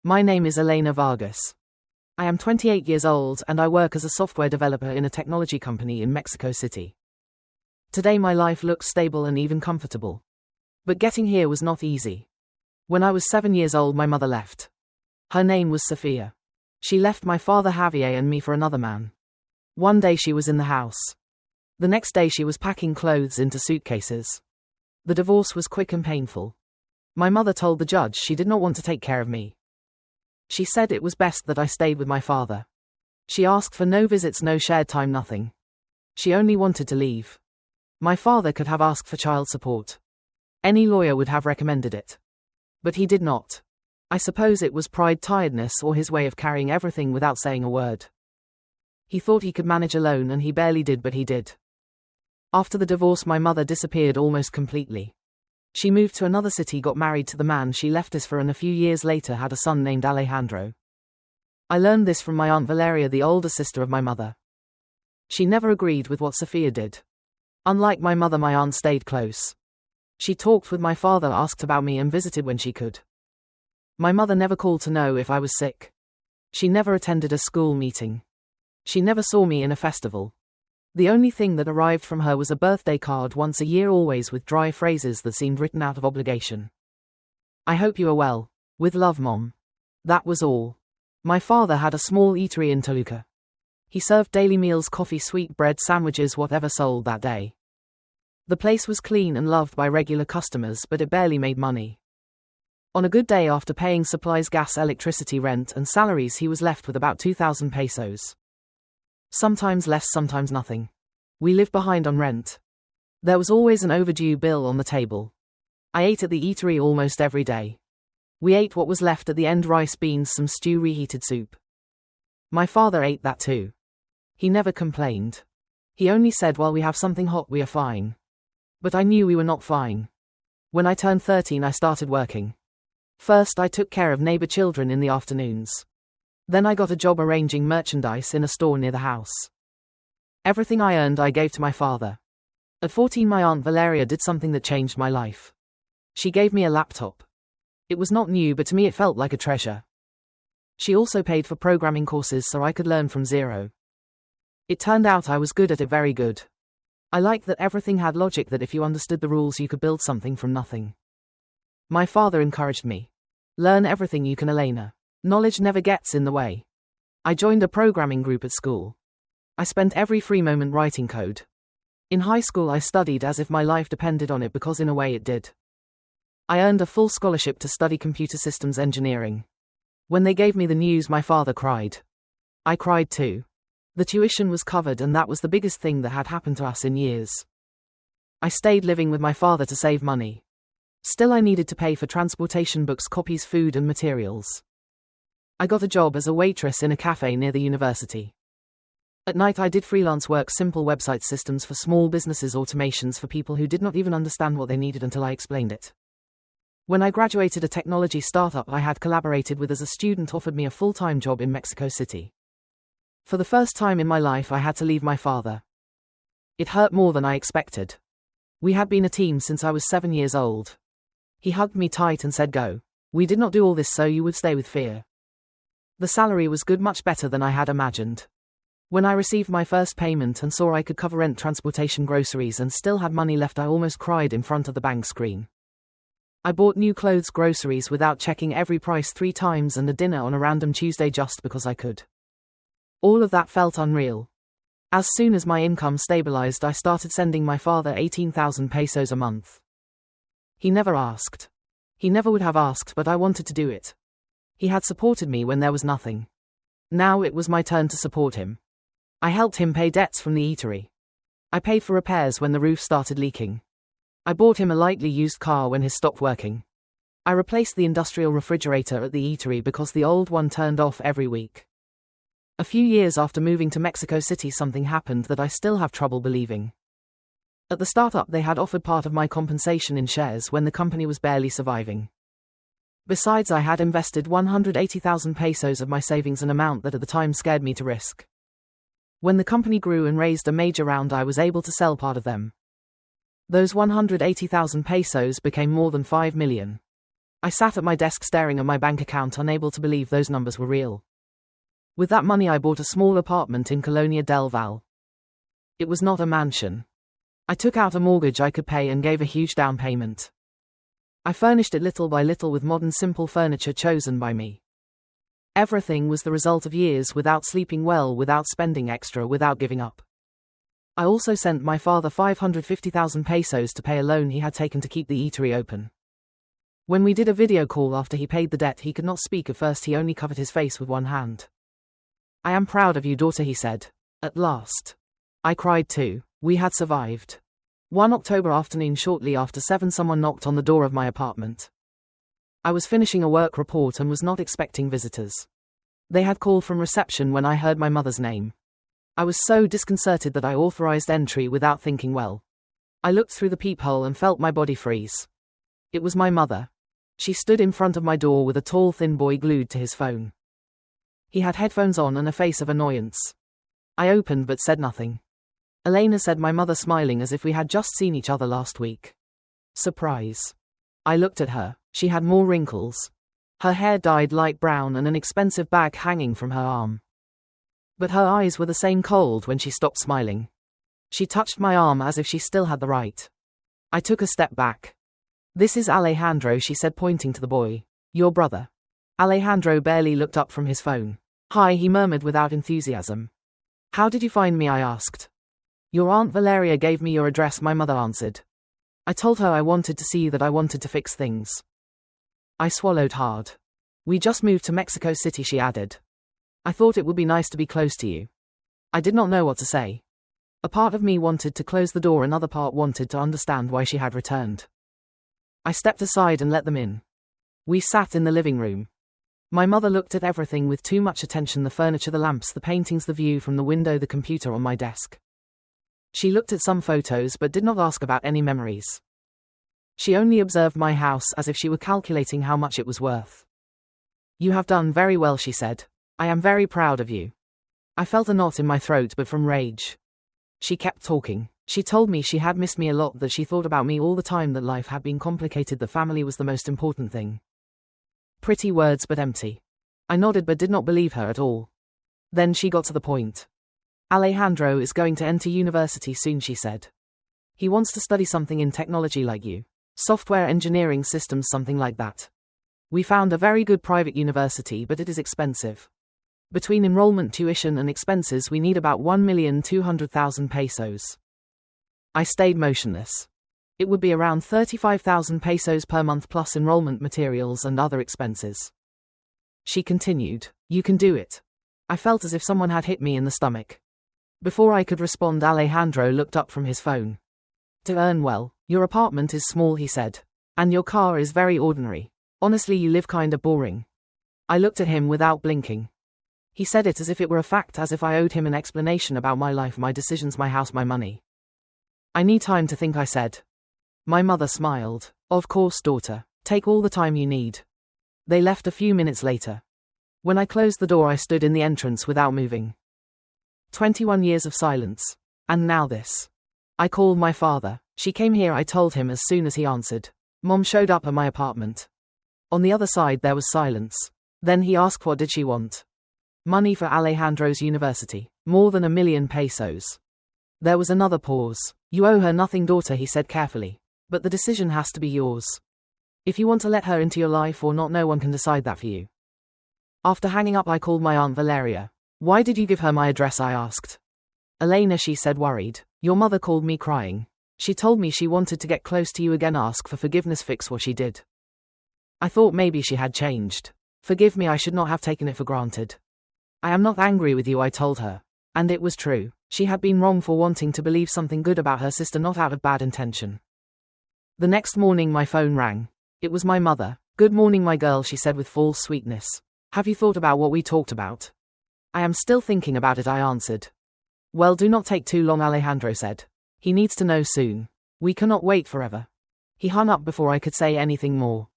My name is Elena Vargas. I am 28 years old and I work as a software developer in a technology company in Mexico City. Today my life looks stable and even comfortable. But getting here was not easy. When I was 7 years old, my mother left. Her name was Sophia. She left my father Javier and me for another man. One day she was in the house. The next day she was packing clothes into suitcases. The divorce was quick and painful. My mother told the judge she did not want to take care of me. She said it was best that I stayed with my father. She asked for no visits, no shared time, nothing. She only wanted to leave. My father could have asked for child support. Any lawyer would have recommended it. But he did not. I suppose it was pride, tiredness, or his way of carrying everything without saying a word. He thought he could manage alone and he barely did, but he did. After the divorce, my mother disappeared almost completely. She moved to another city, got married to the man she left us for, and a few years later had a son named Alejandro. I learned this from my Aunt Valeria, the older sister of my mother. She never agreed with what Sophia did. Unlike my mother, my aunt stayed close. She talked with my father, asked about me, and visited when she could. My mother never called to know if I was sick. She never attended a school meeting. She never saw me in a festival. The only thing that arrived from her was a birthday card once a year, always with dry phrases that seemed written out of obligation. I hope you are well. With love, Mom. That was all. My father had a small eatery in Toluca. He served daily meals, coffee, sweet bread, sandwiches, whatever sold that day. The place was clean and loved by regular customers, but it barely made money. On a good day, after paying supplies, gas, electricity, rent, and salaries, he was left with about 2,000 pesos. Sometimes less, sometimes nothing. We lived behind on rent. There was always an overdue bill on the table. I ate at the eatery almost every day. We ate what was left at the end: rice, beans, some stew, reheated soup. My father ate that too. He never complained. He only said, "While we have something hot, we are fine." But I knew we were not fine. When I turned 13, I started working. First, I took care of neighbor children in the afternoons. Then I got a job arranging merchandise in a store near the house. Everything I earned I gave to my father. At 14, my Aunt Valeria did something that changed my life. She gave me a laptop. It was not new, but to me it felt like a treasure. She also paid for programming courses so I could learn from zero. It turned out I was good at it, very good. I liked that everything had logic, that if you understood the rules you could build something from nothing. My father encouraged me. Learn everything you can, Elena. Knowledge never gets in the way. I joined a programming group at school. I spent every free moment writing code. In high school I studied as if my life depended on it, because in a way it did. I earned a full scholarship to study computer systems engineering. When they gave me the news, my father cried. I cried too. The tuition was covered, and that was the biggest thing that had happened to us in years. I stayed living with my father to save money. Still, I needed to pay for transportation, books, copies, food and materials. I got a job as a waitress in a cafe near the university. At night I did freelance work, simple website systems for small businesses, automations for people who did not even understand what they needed until I explained it. When I graduated, a technology startup I had collaborated with as a student offered me a full-time job in Mexico City. For the first time in my life I had to leave my father. It hurt more than I expected. We had been a team since I was 7 years old. He hugged me tight and said, "Go. We did not do all this so you would stay with fear." The salary was good, much better than I had imagined. When I received my first payment and saw I could cover rent, transportation, groceries and still had money left, I almost cried in front of the bank screen. I bought new clothes, groceries without checking every price 3 times, and a dinner on a random Tuesday just because I could. All of that felt unreal. As soon as my income stabilized, I started sending my father 18,000 pesos a month. He never asked. He never would have asked, but I wanted to do it. He had supported me when there was nothing. Now it was my turn to support him. I helped him pay debts from the eatery. I paid for repairs when the roof started leaking. I bought him a lightly used car when his stopped working. I replaced the industrial refrigerator at the eatery because the old one turned off every week. A few years after moving to Mexico City, something happened that I still have trouble believing. At the startup, they had offered part of my compensation in shares when the company was barely surviving. Besides, I had invested 180,000 pesos of my savings, an amount that at the time scared me to risk. When the company grew and raised a major round, I was able to sell part of them. Those 180,000 pesos became more than 5 million. I sat at my desk staring at my bank account, unable to believe those numbers were real. With that money I bought a small apartment in Colonia del Valle. It was not a mansion. I took out a mortgage I could pay and gave a huge down payment. I furnished it little by little with modern simple furniture chosen by me. Everything was the result of years without sleeping well, without spending extra, without giving up. I also sent my father 550,000 pesos to pay a loan he had taken to keep the eatery open. When we did a video call after he paid the debt, he could not speak at first. He only covered his face with one hand. "I am proud of you, daughter," he said. At last. I cried too. We had survived. One October afternoon shortly after 7, someone knocked on the door of my apartment. I was finishing a work report and was not expecting visitors. They had called from reception when I heard my mother's name. I was so disconcerted that I authorized entry without thinking well. I looked through the peephole and felt my body freeze. It was my mother. She stood in front of my door with a tall, thin boy glued to his phone. He had headphones on and a face of annoyance. I opened but said nothing. "Elena," said my mother, smiling as if we had just seen each other last week. Surprise. I looked at her. She had more wrinkles. Her hair dyed light brown and an expensive bag hanging from her arm. But her eyes were the same cold when she stopped smiling. She touched my arm as if she still had the right. I took a step back. "This is Alejandro," she said, pointing to the boy. "Your brother." Alejandro barely looked up from his phone. "Hi," he murmured without enthusiasm. "How did you find me?" I asked. "Your Aunt Valeria gave me your address," my mother answered. "I told her I wanted to see you, that I wanted to fix things." I swallowed hard. "We just moved to Mexico City," she added. "I thought it would be nice to be close to you." I did not know what to say. A part of me wanted to close the door, another part wanted to understand why she had returned. I stepped aside and let them in. We sat in the living room. My mother looked at everything with too much attention: the furniture, the lamps, the paintings, the view from the window, the computer on my desk. She looked at some photos but did not ask about any memories. She only observed my house as if she were calculating how much it was worth. "You have done very well," she said. "I am very proud of you." I felt a knot in my throat, but from rage. She kept talking. She told me she had missed me a lot, that she thought about me all the time, that life had been complicated, that family was the most important thing. Pretty words but empty. I nodded but did not believe her at all. Then she got to the point. "Alejandro is going to enter university soon," she said. "He wants to study something in technology like you. Software engineering, systems, something like that. We found a very good private university, but it is expensive. Between enrollment, tuition and expenses we need about 1,200,000 pesos." I stayed motionless. It would be around 35,000 pesos per month plus enrollment, materials and other expenses. She continued, "You can do it." I felt as if someone had hit me in the stomach. Before I could respond, Alejandro looked up from his phone. "To earn well, your apartment is small," he said. "And your car is very ordinary. Honestly, you live kinda boring." I looked at him without blinking. He said it as if it were a fact, as if I owed him an explanation about my life, my decisions, my house, my money. "I need time to think," I said. My mother smiled. "Of course, daughter. Take all the time you need." They left a few minutes later. When I closed the door, I stood in the entrance without moving. 21 years of silence. And now this. I called my father. "She came here," I told him as soon as he answered. "Mom showed up at my apartment." On the other side there was silence. Then he asked, what did she want? Money for Alejandro's university. More than 1 million pesos. There was another pause. "You owe her nothing, daughter," he said carefully. "But the decision has to be yours. If you want to let her into your life or not, no one can decide that for you." After hanging up, I called my Aunt Valeria. "Why did you give her my address?" I asked. "Elena," she said, worried. "Your mother called me crying. She told me she wanted to get close to you again, ask for forgiveness, fix what she did." I thought maybe she had changed. "Forgive me, I should not have taken it for granted." "I am not angry with you," I told her. And it was true. She had been wrong for wanting to believe something good about her sister, not out of bad intention. The next morning my phone rang. It was my mother. "Good morning, my girl," she said with false sweetness. "Have you thought about what we talked about?" "I am still thinking about it," I answered. "Well, do not take too long," Alejandro said. "He needs to know soon. We cannot wait forever." He hung up before I could say anything more.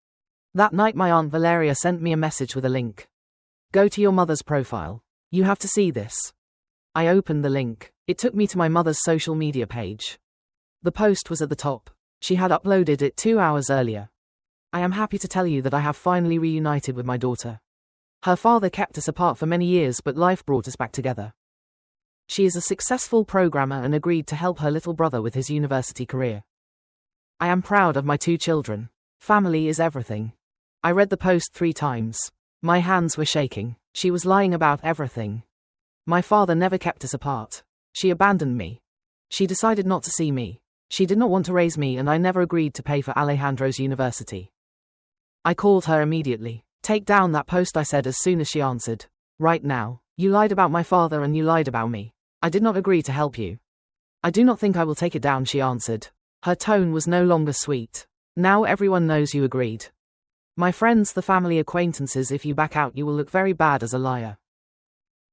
That night my Aunt Valeria sent me a message with a link. "Go to your mother's profile. You have to see this." I opened the link. It took me to my mother's social media page. The post was at the top. She had uploaded it 2 hours earlier. I am happy to tell you that I have finally reunited with my daughter. Her father kept us apart for many years, but life brought us back together. She is a successful programmer and agreed to help her little brother with his university career. I am proud of my 2 children. Family is everything. I read the post 3 times. My hands were shaking. She was lying about everything. My father never kept us apart. She abandoned me. She decided not to see me. She did not want to raise me, and I never agreed to pay for Alejandro's university. I called her immediately. Take down that post, I said as soon as she answered. Right now. You lied about my father and you lied about me. I did not agree to help you. I do not think I will take it down, she answered. Her tone was no longer sweet. Now everyone knows you agreed. My friends, the family, acquaintances, if you back out you will look very bad as a liar.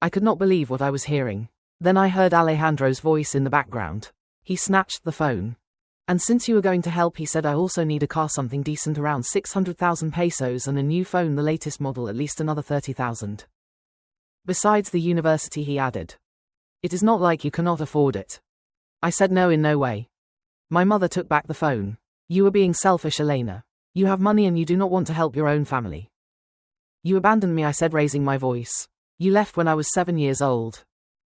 I could not believe what I was hearing. Then I heard Alejandro's voice in the background. He snatched the phone. And since you were going to help, he said, I also need a car, something decent, around 600,000 pesos, and a new phone, the latest model, at least another 30,000. Besides the university, he added. It is not like you cannot afford it. I said no, in no way. My mother took back the phone. You are being selfish, Elena. You have money and you do not want to help your own family. You abandoned me, I said, raising my voice. You left when I was 7 years old.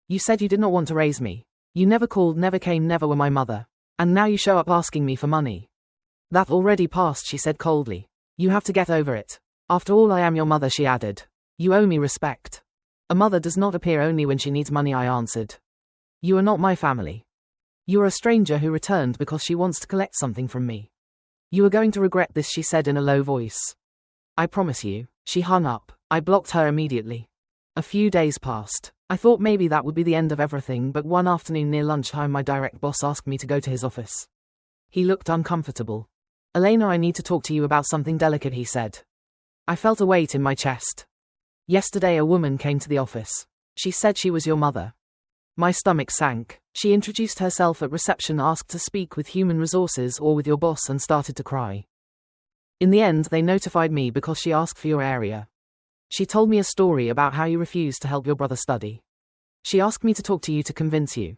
You said you did not want to raise me. You never called, never came, never were my mother. And now you show up asking me for money. That already passed, she said coldly. You have to get over it. After all, I am your mother, she added. You owe me respect. A mother does not appear only when she needs money, I answered. You are not my family. You are a stranger who returned because she wants to collect something from me. You are going to regret this, she said in a low voice. I promise you. She hung up. I blocked her immediately. A few days passed. I thought maybe that would be the end of everything, but one afternoon near lunchtime my direct boss asked me to go to his office. He looked uncomfortable. Elena, I need to talk to you about something delicate, he said. I felt a weight in my chest. Yesterday a woman came to the office. She said she was your mother. My stomach sank. She introduced herself at reception, asked to speak with human resources or with your boss, and started to cry. In the end, they notified me because she asked for your area. She told me a story about how you refused to help your brother study. She asked me to talk to you to convince you.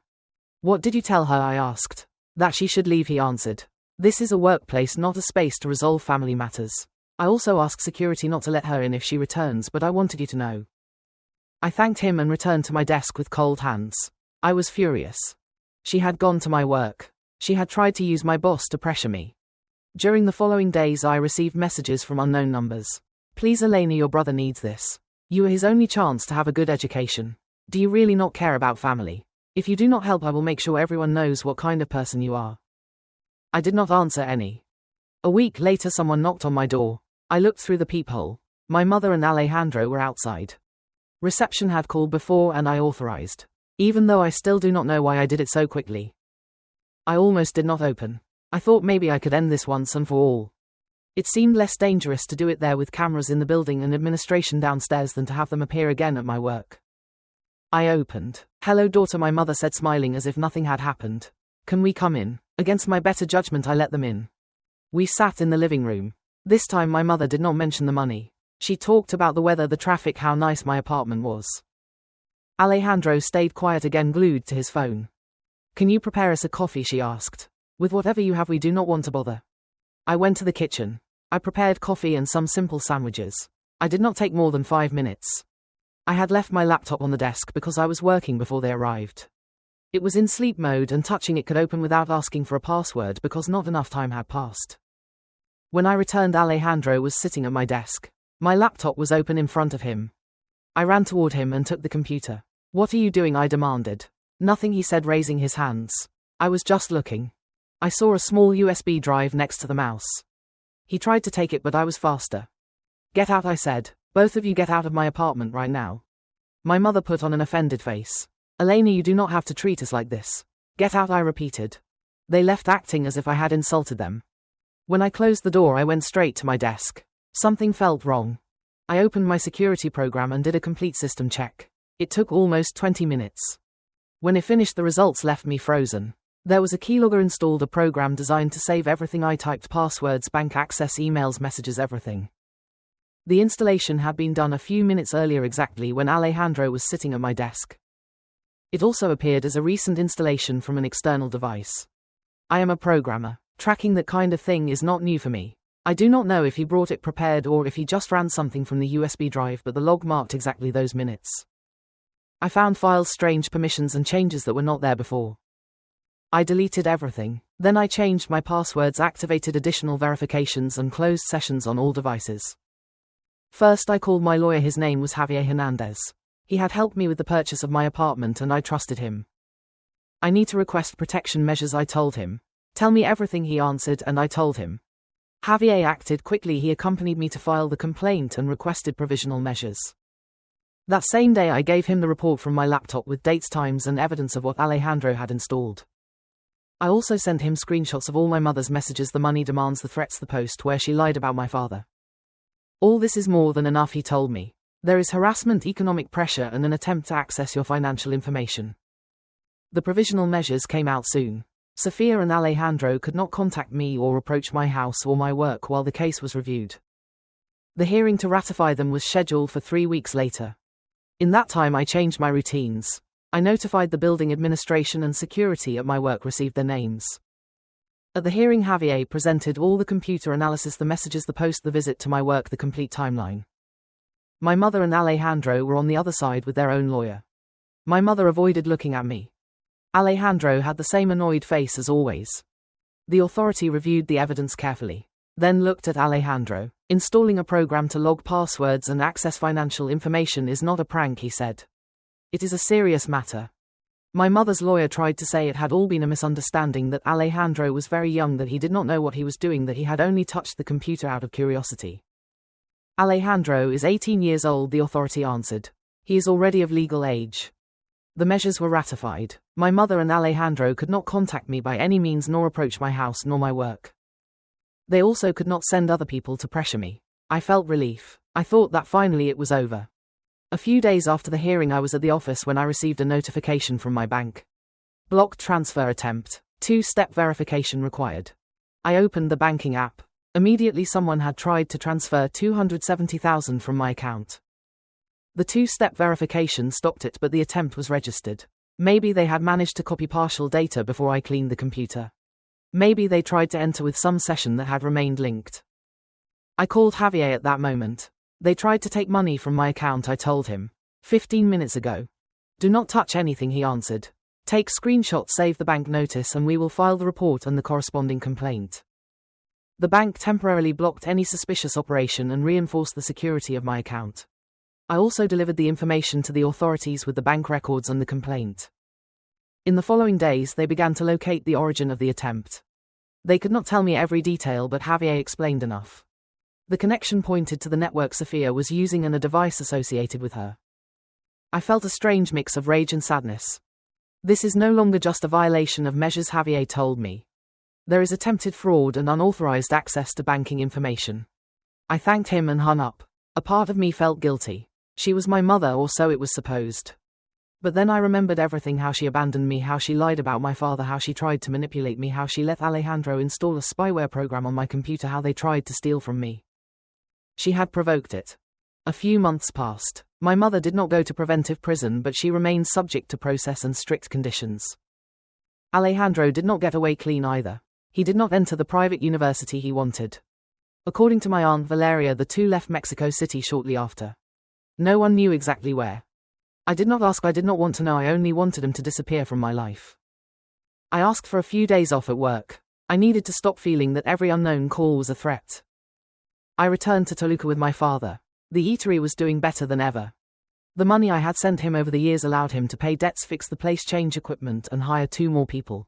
What did you tell her, I asked. That she should leave, he answered. This is a workplace, not a space to resolve family matters. I also asked security not to let her in if she returns, but I wanted you to know. I thanked him and returned to my desk with cold hands. I was furious. She had gone to my work. She had tried to use my boss to pressure me. During the following days I received messages from unknown numbers. Please Elena, your brother needs this. You are his only chance to have a good education. Do you really not care about family? If you do not help, I will make sure everyone knows what kind of person you are. I did not answer any. A week later someone knocked on my door. I looked through the peephole. My mother and Alejandro were outside. Reception had called before and I authorized. Even though I still do not know why I did it so quickly. I almost did not open. I thought maybe I could end this once and for all. It seemed less dangerous to do it there with cameras in the building and administration downstairs than to have them appear again at my work. I opened. Hello, daughter, my mother said, smiling as if nothing had happened. Can we come in? Against my better judgment, I let them in. We sat in the living room. This time my mother did not mention the money. She talked about the weather, the traffic, how nice my apartment was. Alejandro stayed quiet again, glued to his phone. Can you prepare us a coffee, she asked. With whatever you have, we do not want to bother. I went to the kitchen. I prepared coffee and some simple sandwiches. I did not take more than 5 minutes. I had left my laptop on the desk because I was working before they arrived. It was in sleep mode and touching it could open without asking for a password because not enough time had passed. When I returned, Alejandro was sitting at my desk. My laptop was open in front of him. I ran toward him and took the computer. What are you doing? I demanded. Nothing, he said, raising his hands. I was just looking. I saw a small USB drive next to the mouse. He tried to take it, but I was faster. Get out, I said. Both of you get out of my apartment right now. My mother put on an offended face. Elena, you do not have to treat us like this. Get out, I repeated. They left, acting as if I had insulted them. When I closed the door, I went straight to my desk. Something felt wrong. I opened my security program and did a complete system check. It took almost 20 minutes. When it finished, the results left me frozen. There was a Keylogger installed, a program designed to save everything I typed: passwords, bank access, emails, messages, everything. The installation had been done a few minutes earlier, exactly when Alejandro was sitting at my desk. It also appeared as a recent installation from an external device. I am a programmer. Tracking that kind of thing is not new for me. I do not know if he brought it prepared or if he just ran something from the USB drive, but the log marked exactly those minutes. I found files, strange permissions and changes that were not there before. I deleted everything. Then I changed my passwords, activated additional verifications and closed sessions on all devices. First I called my lawyer. His name was Javier Hernandez. He had helped me with the purchase of my apartment and I trusted him. I need to request protection measures, I told him. Tell me everything, he answered, and I told him. Javier acted quickly. He accompanied me to file the complaint and requested provisional measures. That same day I gave him the report from my laptop with dates, times and evidence of what Alejandro had installed. I also sent him screenshots of all my mother's messages, the money demands, the threats, the post where she lied about my father. All this is more than enough, he told me. There is harassment, economic pressure and an attempt to access your financial information. The provisional measures came out soon. Sofia and Alejandro could not contact me or approach my house or my work while the case was reviewed. The hearing to ratify them was scheduled for 3 weeks later. In that time I changed my routines. I notified the building administration and security at my work received their names. At the hearing, Javier presented all the computer analysis, the messages, the post, the visit to my work, the complete timeline. My mother and Alejandro were on the other side with their own lawyer. My mother avoided looking at me. Alejandro had the same annoyed face as always. The authority reviewed the evidence carefully, then looked at Alejandro. Installing a program to log passwords and access financial information is not a prank, he said. It is a serious matter. My mother's lawyer tried to say it had all been a misunderstanding, that Alejandro was very young, that he did not know what he was doing, that he had only touched the computer out of curiosity. Alejandro is 18 years old, the authority answered. He is already of legal age. The measures were ratified. My mother and Alejandro could not contact me by any means, nor approach my house nor my work. They also could not send other people to pressure me. I felt relief. I thought that finally it was over. A few days after the hearing I was at the office when I received a notification from my bank. Blocked transfer attempt. 2-step verification required. I opened the banking app. Immediately someone had tried to transfer $270,000 from my account. The 2-step verification stopped it, but the attempt was registered. Maybe they had managed to copy partial data before I cleaned the computer. Maybe they tried to enter with some session that had remained linked. I called Javier at that moment. They tried to take money from my account, I told him. 15 minutes ago. Do not touch anything, he answered. Take screenshots, save the bank notice and we will file the report and the corresponding complaint. The bank temporarily blocked any suspicious operation and reinforced the security of my account. I also delivered the information to the authorities with the bank records and the complaint. In the following days they began to locate the origin of the attempt. They could not tell me every detail, but Javier explained enough. The connection pointed to the network Sofia was using and a device associated with her. I felt a strange mix of rage and sadness. This is no longer just a violation of measures, Javier told me. There is attempted fraud and unauthorized access to banking information. I thanked him and hung up. A part of me felt guilty. She was my mother, or so it was supposed. But then I remembered everything, how she abandoned me, how she lied about my father, how she tried to manipulate me, how she let Alejandro install a spyware program on my computer, how they tried to steal from me. She had provoked it. A few months passed. My mother did not go to preventive prison, but she remained subject to process and strict conditions. Alejandro did not get away clean either. He did not enter the private university he wanted. According to my aunt Valeria, the two left Mexico City shortly after. No one knew exactly where. I did not ask, I did not want to know, I only wanted him to disappear from my life. I asked for a few days off at work. I needed to stop feeling that every unknown call was a threat. I returned to Toluca with my father. The eatery was doing better than ever. The money I had sent him over the years allowed him to pay debts, fix the place, change equipment, and hire 2 more people.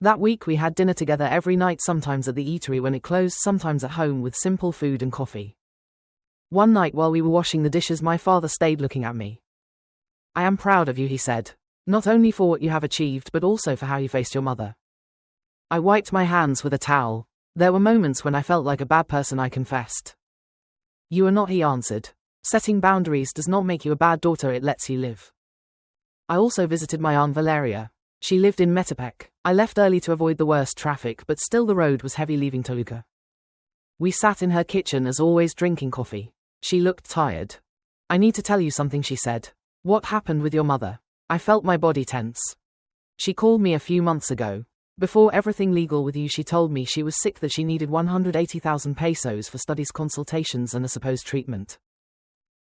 That week we had dinner together every night, sometimes at the eatery when it closed, sometimes at home with simple food and coffee. One night while we were washing the dishes, my father stayed looking at me. I am proud of you, he said. Not only for what you have achieved, but also for how you faced your mother. I wiped my hands with a towel. There were moments when I felt like a bad person, I confessed. You are not, he answered. Setting boundaries does not make you a bad daughter, it lets you live. I also visited my aunt Valeria. She lived in Metepec. I left early to avoid the worst traffic, but still the road was heavy leaving Toluca. We sat in her kitchen as always, drinking coffee. She looked tired. I need to tell you something, she said. What happened with your mother? I felt my body tense. She called me a few months ago. Before everything legal with you, she told me she was sick, that she needed 180,000 pesos for studies, consultations and a supposed treatment.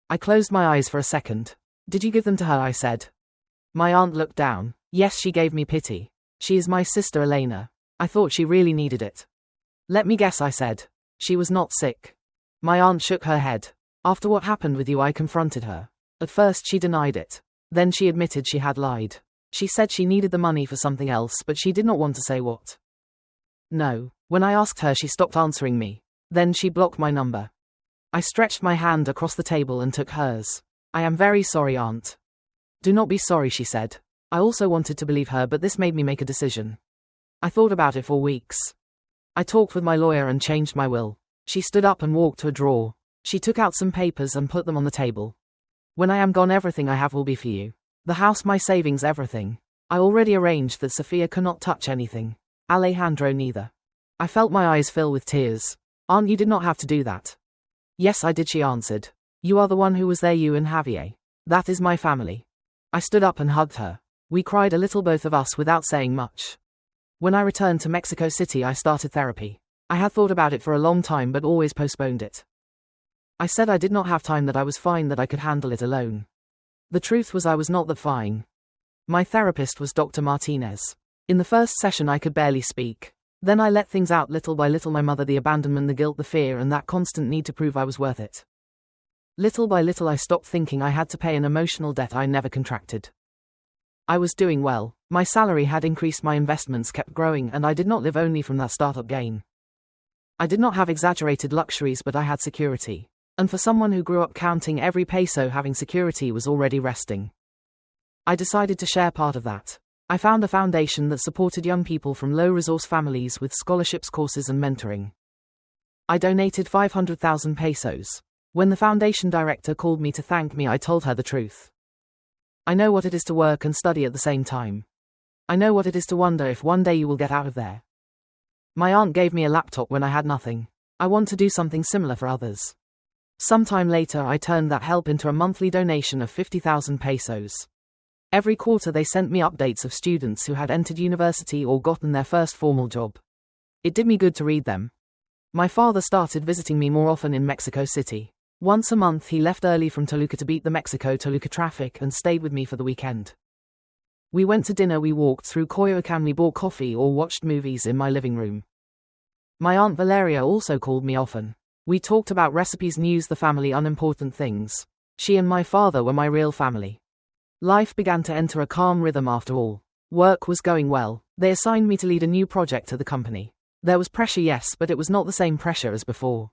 I closed my eyes for a second. Did you give them to her? I said. My aunt looked down. Yes, she gave me pity. She is my sister Elena. I thought she really needed it. Let me guess, I said. She was not sick. My aunt shook her head. After what happened with you, I confronted her. At first she denied it. Then she admitted she had lied. She said she needed the money for something else, but she did not want to say what. No. When I asked her, she stopped answering me. Then she blocked my number. I stretched my hand across the table and took hers. I am very sorry, Aunt. Do not be sorry, she said. I also wanted to believe her, but this made me make a decision. I thought about it for weeks. I talked with my lawyer and changed my will. She stood up and walked to a drawer. She took out some papers and put them on the table. When I am gone, everything I have will be for you. The house, my savings, everything. I already arranged that Sophia cannot touch anything. Alejandro neither. I felt my eyes fill with tears. Aunt, you did not have to do that. Yes, I did, she answered. You are the one who was there, you and Javier. That is my family. I stood up and hugged her. We cried a little, both of us, without saying much. When I returned to Mexico City, I started therapy. I had thought about it for a long time but always postponed it. I said I did not have time, that I was fine, that I could handle it alone. The truth was I was not that fine. My therapist was Dr. Martinez. In the first session I could barely speak. Then I let things out little by little, my mother, the abandonment, the guilt, the fear, and that constant need to prove I was worth it. Little by little I stopped thinking I had to pay an emotional debt I never contracted. I was doing well. My salary had increased, my investments kept growing, and I did not live only from that startup gain. I did not have exaggerated luxuries, but I had security. And for someone who grew up counting every peso, having security was already resting. I decided to share part of that. I found a foundation that supported young people from low-resource families with scholarships, courses and mentoring. I donated 500,000 pesos. When the foundation director called me to thank me, I told her the truth. I know what it is to work and study at the same time. I know what it is to wonder if one day you will get out of there. My aunt gave me a laptop when I had nothing. I want to do something similar for others. Sometime later I turned that help into a monthly donation of 50,000 pesos. Every quarter they sent me updates of students who had entered university or gotten their first formal job. It did me good to read them. My father started visiting me more often in Mexico City. Once a month he left early from Toluca to beat the Mexico-Toluca traffic and stayed with me for the weekend. We went to dinner, we walked through Coyoacán, we bought coffee or watched movies in my living room. My Aunt Valeria also called me often. We talked about recipes, news, the family, unimportant things. She and my father were my real family. Life began to enter a calm rhythm after all. Work was going well. They assigned me to lead a new project at the company. There was pressure, yes, but it was not the same pressure as before.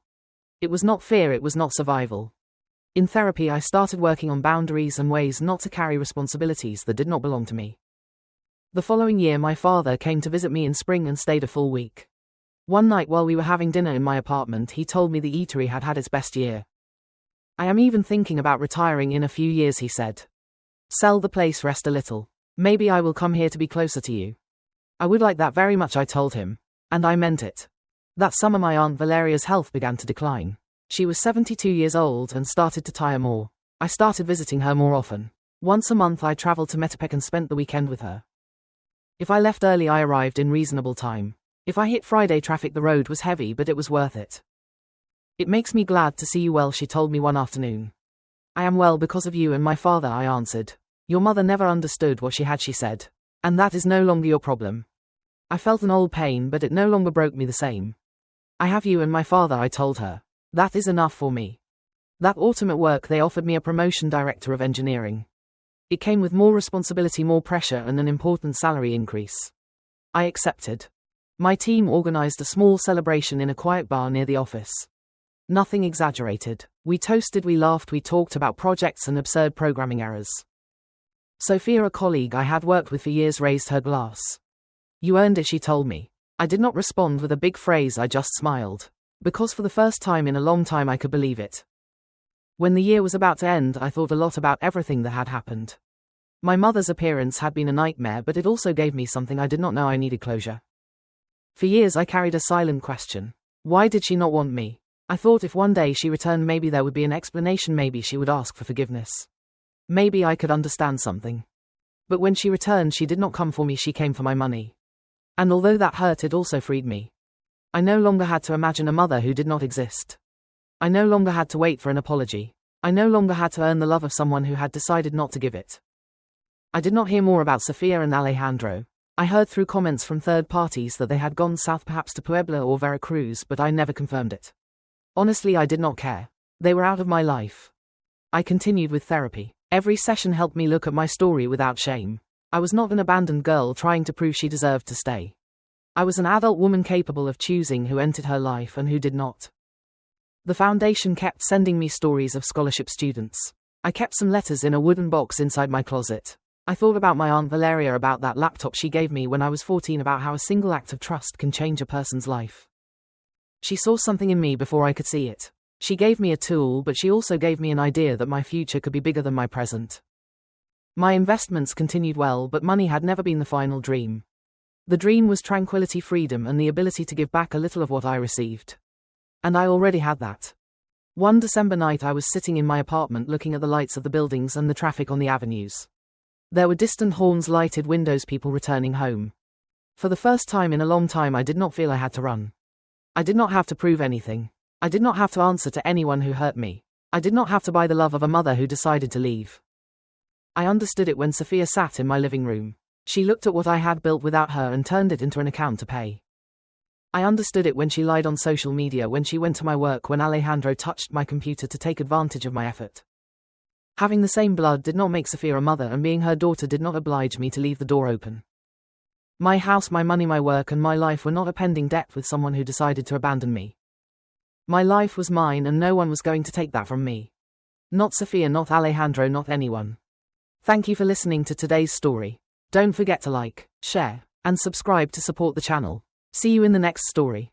It was not fear, it was not survival. In therapy I started working on boundaries and ways not to carry responsibilities that did not belong to me. The following year my father came to visit me in spring and stayed a full week. One night while we were having dinner in my apartment, he told me the eatery had had its best year. I am even thinking about retiring in a few years, he said. Sell the place, rest a little. Maybe I will come here to be closer to you. I would like that very much, I told him. And I meant it. That summer my Aunt Valeria's health began to decline. She was 72 years old and started to tire more. I started visiting her more often. Once a month I traveled to Metepec and spent the weekend with her. If I left early I arrived in reasonable time. If I hit Friday traffic the road was heavy, but it was worth it. It makes me glad to see you well, she told me one afternoon. I am well because of you and my father, I answered. Your mother never understood what she had, she said. And that is no longer your problem. I felt an old pain, but it no longer broke me the same. I have you and my father, I told her. That is enough for me. That autumn at work they offered me a promotion, director of engineering. It came with more responsibility, more pressure and an important salary increase. I accepted. My team organized a small celebration in a quiet bar near the office. Nothing exaggerated. We toasted, we laughed, we talked about projects and absurd programming errors. Sophia, a colleague I had worked with for years, raised her glass. You earned it, she told me. I did not respond with a big phrase, I just smiled. Because for the first time in a long time I could believe it. When the year was about to end, I thought a lot about everything that had happened. My mother's appearance had been a nightmare, but it also gave me something I did not know I needed: closure. For years I carried a silent question. Why did she not want me? I thought if one day she returned, maybe there would be an explanation, maybe she would ask for forgiveness. Maybe I could understand something. But when she returned, she did not come for me, she came for my money. And although that hurt, it also freed me. I no longer had to imagine a mother who did not exist. I no longer had to wait for an apology. I no longer had to earn the love of someone who had decided not to give it. I did not hear more about Sofia and Alejandro. I heard through comments from third parties that they had gone south, perhaps to Puebla or Veracruz, but I never confirmed it. Honestly, I did not care. They were out of my life. I continued with therapy. Every session helped me look at my story without shame. I was not an abandoned girl trying to prove she deserved to stay. I was an adult woman capable of choosing who entered her life and who did not. The foundation kept sending me stories of scholarship students. I kept some letters in a wooden box inside my closet. I thought about my Aunt Valeria, about that laptop she gave me when I was 14, about how a single act of trust can change a person's life. She saw something in me before I could see it. She gave me a tool, but she also gave me an idea that my future could be bigger than my present. My investments continued well, but money had never been the final dream. The dream was tranquility, freedom, and the ability to give back a little of what I received. And I already had that. One December night, I was sitting in my apartment looking at the lights of the buildings and the traffic on the avenues. There were distant horns, lighted windows, people returning home. For the first time in a long time, I did not feel I had to run. I did not have to prove anything. I did not have to answer to anyone who hurt me. I did not have to buy the love of a mother who decided to leave. I understood it when Sofia sat in my living room. She looked at what I had built without her and turned it into an account to pay. I understood it when she lied on social media, when she went to my work, when Alejandro touched my computer to take advantage of my effort. Having the same blood did not make Sofia a mother, and being her daughter did not oblige me to leave the door open. My house, my money, my work, and my life were not a pending debt with someone who decided to abandon me. My life was mine, and no one was going to take that from me. Not Sofia, not Alejandro, not anyone. Thank you for listening to today's story. Don't forget to like, share, and subscribe to support the channel. See you in the next story.